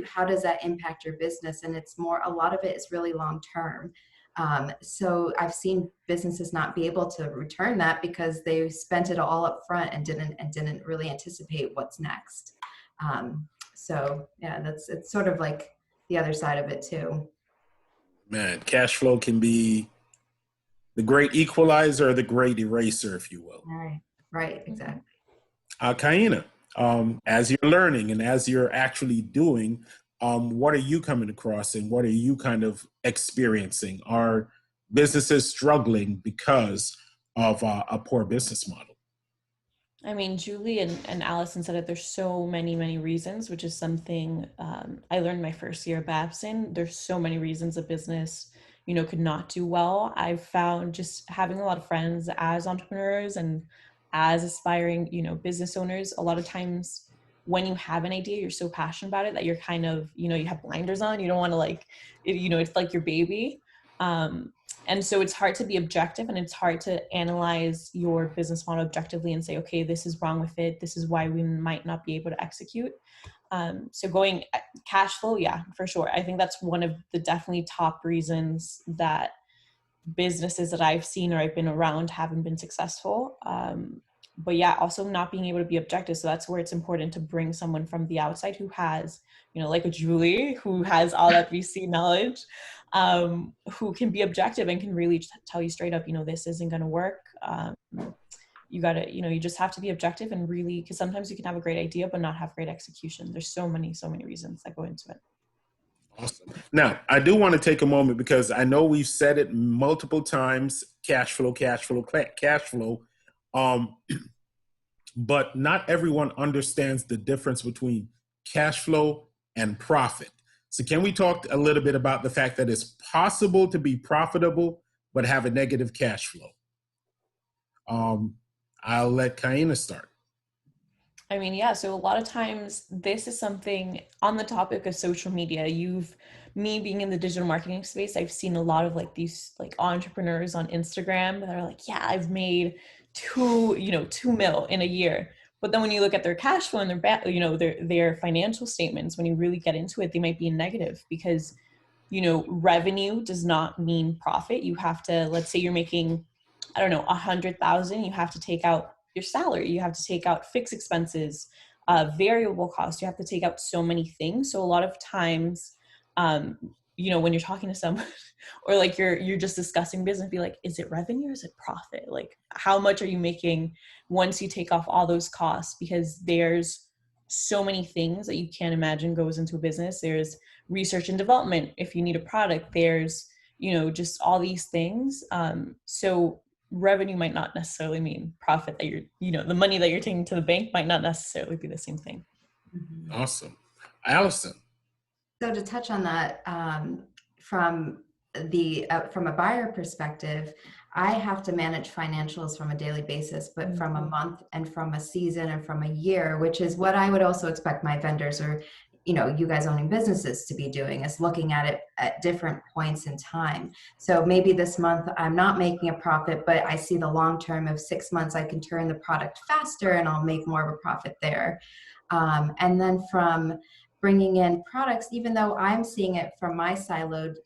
How does that impact your business? And a lot of it is really long-term. So I've seen businesses not be able to return that because they spent it all up front and didn't really anticipate what's next. So yeah, it's sort of like the other side of it too. Man, cash flow can be the great equalizer or the great eraser, if you will. Right, exactly. Kaina, as you're learning and as you're actually doing, what are you coming across and what are you kind of experiencing? Are businesses struggling because of a poor business model? I mean, Julie and Allison said that there's so many reasons, which is something I learned my first year at Babson. There's so many reasons a business, could not do well. I've found just having a lot of friends as entrepreneurs and as aspiring, business owners, a lot of times when you have an idea, you're so passionate about it that you're kind of, you have blinders on. You don't want to it's like your baby. And so it's hard to be objective, and it's hard to analyze your business model objectively and say, okay, this is wrong with it. This is why we might not be able to execute. So going cash flow, yeah, for sure. I think that's one of the definitely top reasons that businesses that I've seen or I've been around haven't been successful. But yeah, also not being able to be objective. So that's where it's important to bring someone from the outside who has, like a Julie, who has all that VC knowledge, who can be objective and can really tell you straight up, this isn't going to work. You got to, you just have to be objective and really, because sometimes you can have a great idea, but not have great execution. There's so many reasons that go into it. Awesome. Now, I do want to take a moment because I know we've said it multiple times, cash flow. But not everyone understands the difference between cash flow and profit. So can we talk a little bit about the fact that it's possible to be profitable but have a negative cash flow? I'll let Kaina start. I mean, yeah, so a lot of times this is something on the topic of social media. Me being in the digital marketing space, I've seen a lot of these entrepreneurs on Instagram that are like, yeah, I've made 2 mil in a year. But then when you look at their cash flow and their financial statements, when you really get into it, they might be in negative because, revenue does not mean profit. You have to, let's say you're making, I don't know, 100,000, you have to take out your salary, you have to take out fixed expenses, variable costs, you have to take out so many things. So a lot of times, when you're talking to someone or you're just discussing business, be like, is it revenue or is it profit? Like, how much are you making once you take off all those costs? Because there's so many things that you can't imagine goes into a business. There's research and development. If you need a product, there's, just all these things. So revenue might not necessarily mean profit, that you're, the money that you're taking to the bank might not necessarily be the same thing. Awesome. Allison. So to touch on that, from a buyer perspective, I have to manage financials from a daily basis, but from a month and from a season and from a year, which is what I would also expect my vendors or, you guys owning businesses to be doing, is looking at it at different points in time. So maybe this month I'm not making a profit, but I see the long term of 6 months, I can turn the product faster and I'll make more of a profit there. And then from bringing in products, even though I'm seeing it from my siloed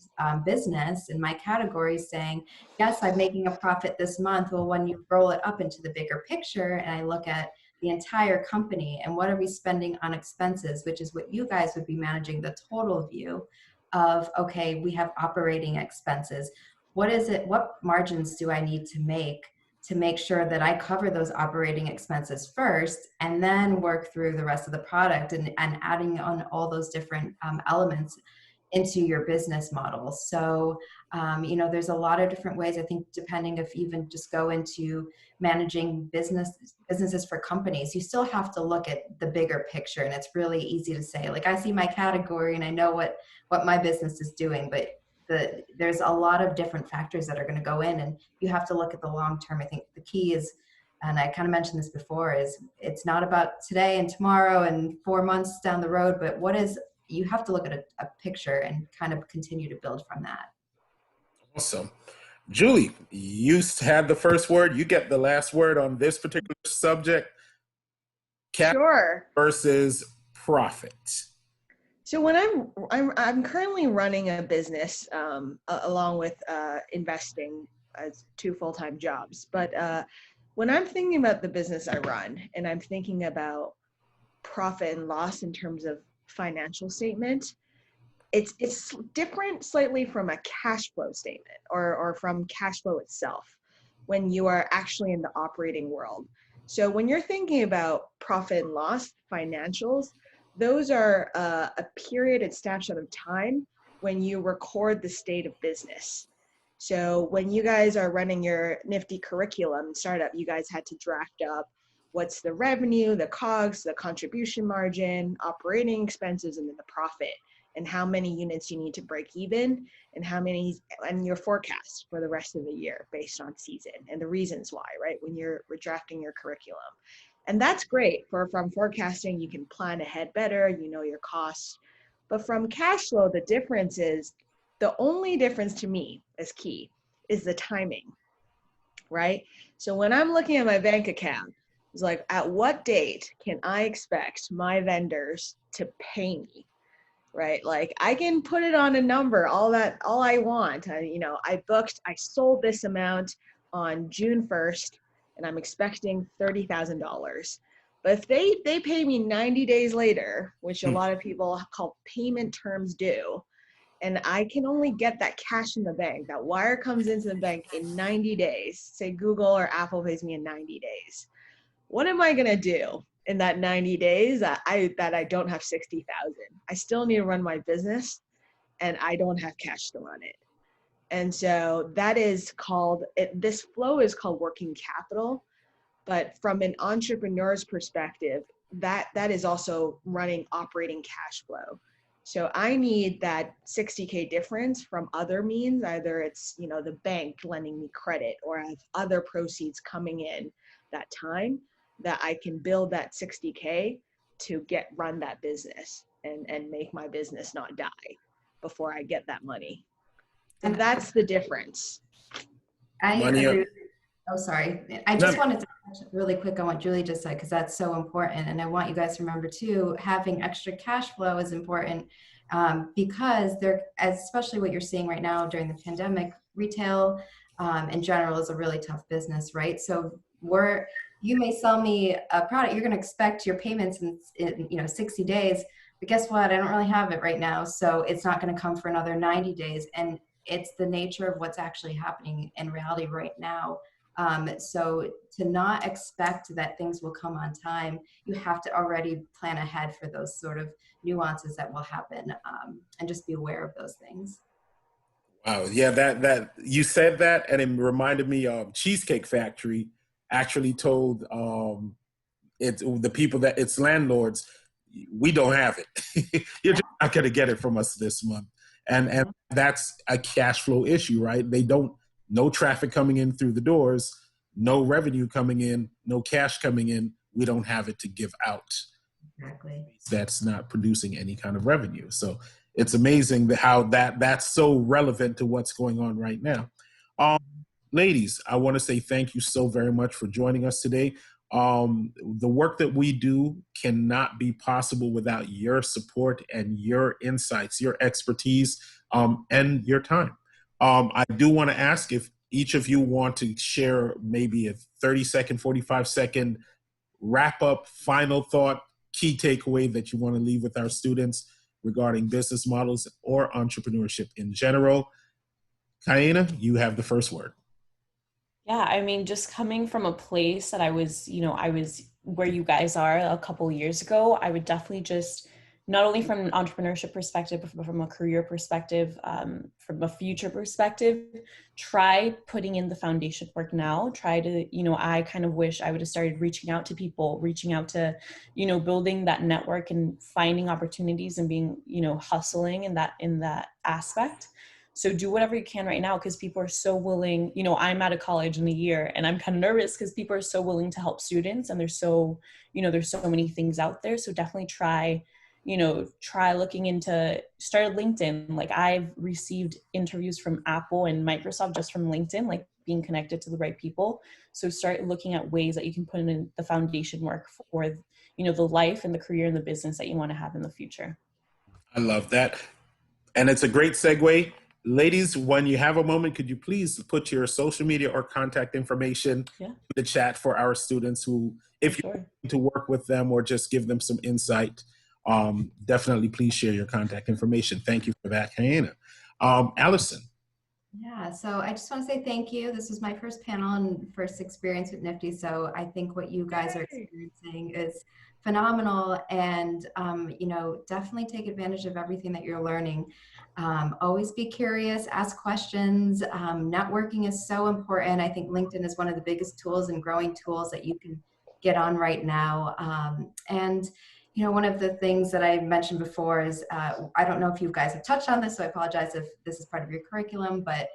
business and my categories saying, yes, I'm making a profit this month. Well, when you roll it up into the bigger picture and I look at the entire company and what are we spending on expenses, which is what you guys would be managing, the total view of, okay, we have operating expenses. What is it? What margins do I need to make sure that I cover those operating expenses first and then work through the rest of the product and adding on all those different elements into your business model. So, there's a lot of different ways, I think, depending if even just go into managing businesses for companies, you still have to look at the bigger picture. And it's really easy to say, I see my category and I know what my business is doing, but there's a lot of different factors that are going to go in, and you have to look at the long term. I think the key is, and I kind of mentioned this before, is it's not about today and tomorrow and 4 months down the road, but you have to look at a picture and kind of continue to build from that. Awesome. Julie, you had the first word. You get the last word on this particular subject. Sure. Versus profit. So when I'm currently running a business along with investing as 2 full-time jobs. But when I'm thinking about the business I run and I'm thinking about profit and loss in terms of financial statement, it's different slightly from a cash flow statement or from cash flow itself when you are actually in the operating world. So when you're thinking about profit and loss financials, those are a period and snapshot of time when you record the state of business. So when you guys are running your nifty curriculum startup, you guys had to draft up what's the revenue, the COGS, the contribution margin, operating expenses, and then the profit, and how many units you need to break even, and how many, and your forecast for the rest of the year based on season and the reasons why, right? When you're drafting your curriculum. And that's great from forecasting. You can plan ahead better, you know your costs. But from cash flow, the difference is, the only difference to me is key is the timing, right? So when I'm looking at my bank account, it's like, at what date can I expect my vendors to pay me, right? Like, I can put it on a number, all I want. I sold this amount on June 1st, and I'm expecting $30,000. But if they pay me 90 days later, which a lot of people call payment terms due, and I can only get that cash in the bank, that wire comes into the bank in 90 days, say Google or Apple pays me in 90 days. What am I gonna do in that 90 days that I don't have 60,000? I still need to run my business, and I don't have cash to run it. And so that is called, this flow is called working capital. But from an entrepreneur's perspective, that is also running operating cash flow. So I need that 60K difference from other means, either it's, the bank lending me credit, or I have other proceeds coming in that time, that I can build that 60K to run that business and make my business not die before I get that money. And that's the difference. I Money agree. Oh, sorry. I No. just wanted to touch really quick on what Julie just said, because that's so important. And I want you guys to remember too, having extra cash flow is important, because especially what you're seeing right now during the pandemic, retail in general is a really tough business, right? So you may sell me a product, you're going to expect your payments in 60 days, but guess what? I don't really have it right now. So it's not going to come for another 90 days. And it's the nature of what's actually happening in reality right now. So to not expect that things will come on time, you have to already plan ahead for those sort of nuances that will happen, and just be aware of those things. Wow. Yeah, that you said that, and it reminded me of Cheesecake Factory actually told the people that its landlords, we don't have it. You're just not going to get it from us this month. And that's a cash flow issue, right? No traffic coming in through the doors, no revenue coming in, no cash coming in. We don't have it to give out. Exactly. That's not producing any kind of revenue. So it's amazing how that's so relevant to what's going on right now. Ladies, I want to say thank you so very much for joining us today. The work that we do cannot be possible without your support and your insights, your expertise, and your time. I do want to ask if each of you want to share maybe a 30-second, 45-second wrap-up, final thought, key takeaway that you want to leave with our students regarding business models or entrepreneurship in general. Kaina, you have the first word. Yeah, I mean, just coming from a place that I was where you guys are a couple years ago, I would definitely just, not only from an entrepreneurship perspective, but from a career perspective, from a future perspective, try putting in the foundation work now. Try to, I kind of wish I would have started reaching out to people, building that network and finding opportunities and being, hustling in that aspect. So do whatever you can right now, because people are so willing. I'm out of college in a year, and I'm kind of nervous because people are so willing to help students, and there's so many things out there. So definitely try looking into, start LinkedIn. Like, I've received interviews from Apple and Microsoft just from LinkedIn, like being connected to the right people. So start looking at ways that you can put in the foundation work for, the life and the career and the business that you want to have in the future. I love that. And it's a great segue. Ladies, when you have a moment, could you please put your social media or contact information in the chat for our students who, if you want to work with them or just give them some insight, definitely please share your contact information. Thank you for that, Kaina. Allison. Yeah, so I just want to say thank you. This was my first panel and first experience with NFTE. So I think what you guys are experiencing is phenomenal, and definitely take advantage of everything that you're learning. Always be curious, ask questions. Networking is so important. I think LinkedIn is one of the biggest tools and growing tools that you can get on right now. And you know, one of the things that I mentioned before is, I don't know if you guys have touched on this, so I apologize if this is part of your curriculum, but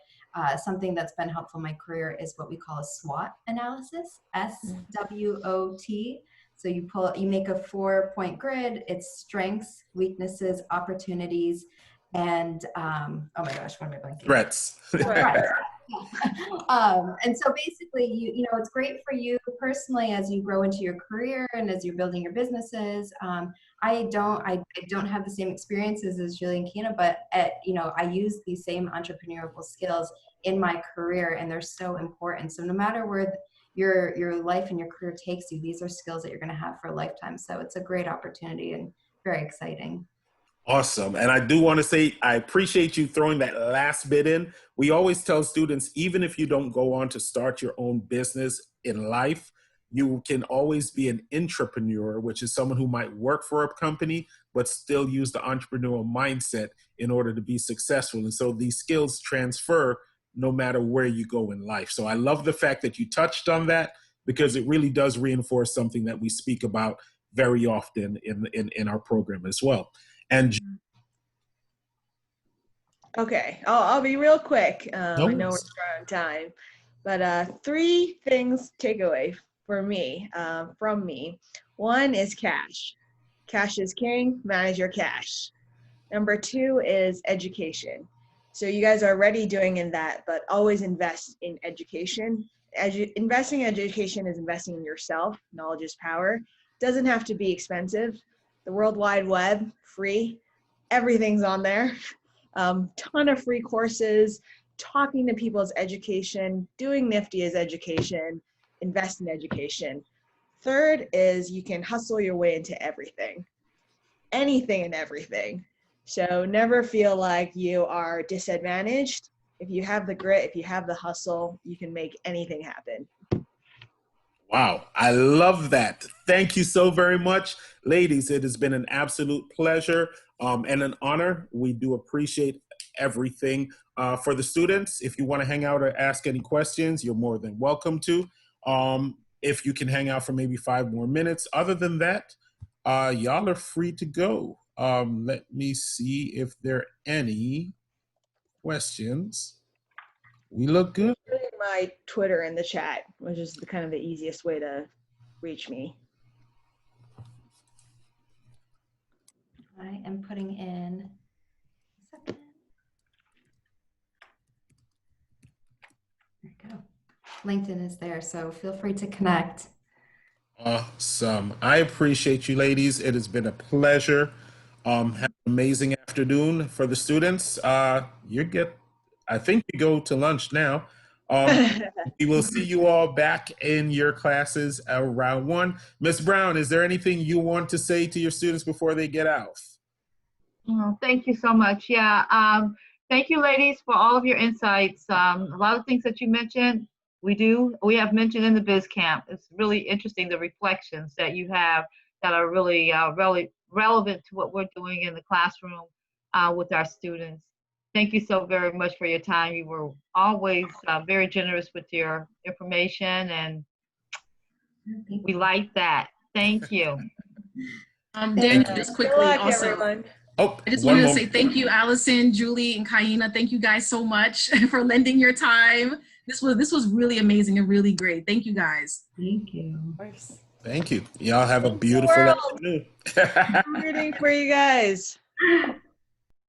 something that's been helpful in my career is what we call a SWOT analysis, SWOT. So you make a 4-point grid. It's strengths, weaknesses, opportunities, and oh my gosh, what am I blanking? Threats. Threats. And so basically, you know, it's great for you personally as you grow into your career and as you're building your businesses. I don't have the same experiences as Julie and Kaina, but you know, I use these same entrepreneurial skills in my career, and they're so important. So no matter where your life and your career takes you, these are skills that you're going to have for a lifetime. So it's a great opportunity and very exciting. Awesome. And I do want to say, I appreciate you throwing that last bit in. We always tell students, even if you don't go on to start your own business in life, you can always be an intrapreneur, which is someone who might work for a company, but still use the entrepreneurial mindset in order to be successful. And so these skills transfer no matter where you go in life. So I love the fact that you touched on that, because it really does reinforce something that we speak about very often in our program as well. And Okay, I'll be real quick. I know we're short on time, but 3 things takeaway for me, from me. 1 is cash. Cash is king. Manage your cash. Number 2 is education. So you guys are already doing in that, but always invest in education. Investing in education is investing in yourself. Knowledge is power. Doesn't have to be expensive. The World Wide Web, free. Everything's on there. Ton of free courses, talking to people's education, doing Nifty as education, invest in education. 3rd is you can hustle your way into everything, anything and everything. So never feel like you are disadvantaged. If you have the grit, if you have the hustle, you can make anything happen. Wow, I love that. Thank you so very much. Ladies, it has been an absolute pleasure and an honor. We do appreciate everything. For the students, if you want to hang out or ask any questions, you're more than welcome to. If you can hang out for maybe 5 more minutes. Other than that, y'all are free to go. Let me see if there are any questions. We look good. My Twitter in the chat, which is kind of the easiest way to reach me. I am putting in a second. There you go. LinkedIn is there, so feel free to connect. Awesome. I appreciate you, ladies. It has been a pleasure. Have an amazing afternoon. For the students, I think you go to lunch now. We will see you all back in your classes around 1. Ms. Brown, is there anything you want to say to your students before they get out? Oh, thank you so much. Yeah. Thank you, ladies, for all of your insights. A lot of things that you mentioned, we have mentioned in the Biz Camp. It's really interesting, the reflections that you have that are really, really relevant to what we're doing in the classroom with our students. Thank you so very much for your time. You were always very generous with your information, and we like that. Thank you. Dan, just quickly Good luck, also. everyone. Oh, I just wanted to say thank you, Allison, Julie, and Kaina. Thank you guys so much for lending your time. This was really amazing and really great. Thank you guys. Thank you. Thank you. Y'all have a beautiful afternoon. I'm rooting for you guys.